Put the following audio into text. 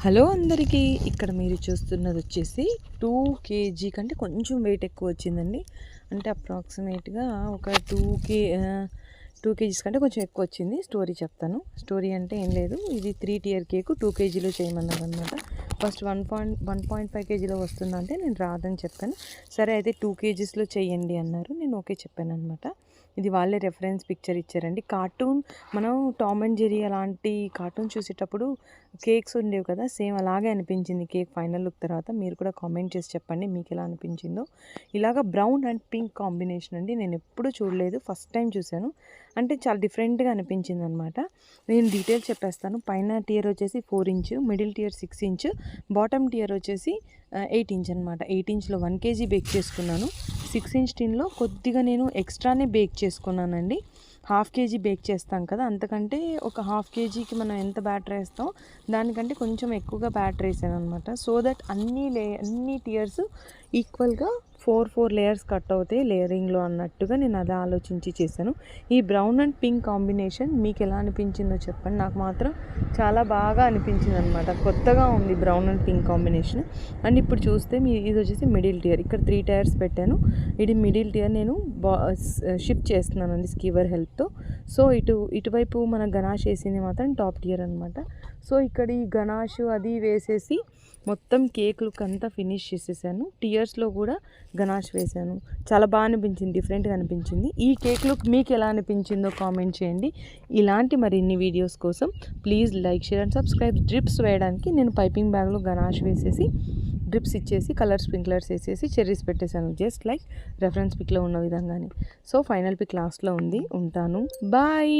Hello అందరికీ. ఇక్కడ మీరు చూస్తున్నది వచ్చేసి 2 కేజీ కంటే కొంచెం వెయిట్ ఎక్కువ వచ్చిందండి. అంటే అప్రాక్సిమేట్గా ఒక 2 కేజీస్ కంటే కొంచెం ఎక్కువ వచ్చింది. స్టోరీ చెప్తాను. స్టోరీ అంటే ఏం లేదు, ఇది 3 టియర్ కేకు 2 కేజీలో చేయమన్నారు అనమాట. ఫస్ట్ 1.5 కేజీలో వస్తుందంటే నేను రాదని చెప్పాను. సరే అయితే 2 కేజీస్లో చేయండి అన్నారు. నేను ఓకే చెప్పాను అనమాట. ఇది వాళ్ళే రెఫరెన్స్ పిక్చర్ ఇచ్చారండి. కార్టూన్ మనం టామ్ అండ్ జెర్రీ అలాంటి కార్టూన్ చూసేటప్పుడు కేక్స్ ఉండేవి కదా, సేమ్ అలాగే అనిపించింది కేక్ ఫైనల్ లుక్ తర్వాత. మీరు కూడా కామెంట్ చేసి చెప్పండి మీకు ఎలా అనిపించిందో. ఇలాగ బ్రౌన్ అండ్ పింక్ కాంబినేషన్ అండి, నేను ఎప్పుడూ చూడలేదు, ఫస్ట్ టైం చూశాను. అంటే చాలా డిఫరెంట్గా అనిపించింది అనమాట. నేను డీటెయిల్స్ చెప్పేస్తాను. పైన టియర్ వచ్చేసి 4 inch, middle tier 6 inch, bottom tier వచ్చేసి 8 ఇంచ్ అనమాట. 8 ఇంచ్లో 1 కేజీ బేక్ చేసుకున్నాను. 6 ఇంచ్ టిన్లో కొద్దిగా నేను ఎక్స్ట్రానే బేక్ చేసుకున్నానండి. హాఫ్ కేజీ బేక్ చేస్తాం కదా, అంతకంటే ఒక హాఫ్ కేజీకి మనం ఎంత బ్యాటర్ వేస్తాం దానికంటే కొంచెం ఎక్కువగా బ్యాటర్ వేసాను అనమాట. సో దట్ అన్ని టియర్స్ ఈక్వల్గా 4 లేయర్స్ కట్ అవుతాయి లేయరింగ్లో అన్నట్టుగా నేను అలా ఆలోచించి చేశాను. ఈ బ్రౌన్ అండ్ పింక్ కాంబినేషన్ మీకు ఎలా అనిపించిందో చెప్పండి. నాకు మాత్రం చాలా బాగా అనిపించింది అనమాట. కొత్తగా ఉంది brown and pink combination. And ఇప్పుడు చూస్తే ఇది వచ్చేసి మిడిల్ టియర్. ఇక్కడ 3 టైర్స్ పెట్టాను. ఇది మిడిల్ టియర్ నేను షిఫ్ట్ చేస్తున్నానండి స్కీవర్ హెల్ప్తో. సో ఇటువైపు మన గనాష్ వేసింది మాత్రం టాప్ టియర్ అనమాట. సో ఇక్కడ ఈ గనాష్ అది వేసేసి మొత్తం కేక్ లుక్ అంతా ఫినిష్ చేసేసాను. టియర్స్లో కూడా గనాష్ వేసాను. చాలా బాగా అనిపించింది, డిఫరెంట్గా అనిపించింది. ఈ కేక్ లుక్ మీకు ఎలా అనిపించిందో కామెంట్ చేయండి. ఇలాంటి మరిన్ని వీడియోస్ కోసం please like, share and subscribe. Drips వేయడానికి నేను పైపింగ్ బ్యాగ్లో గనాష్ వేసేసి డ్రిప్స్ ఇచ్చేసి కలర్ స్ప్రింక్లర్స్ వేసేసి చెర్రీస్ పెట్టేశాను, జస్ట్ లైక్ రెఫరెన్స్ పిక్లో ఉన్న విధంగానే. సో ఫైనల్ పిక్ లాస్ట్లో ఉంది. ఉంటాను, బాయ్.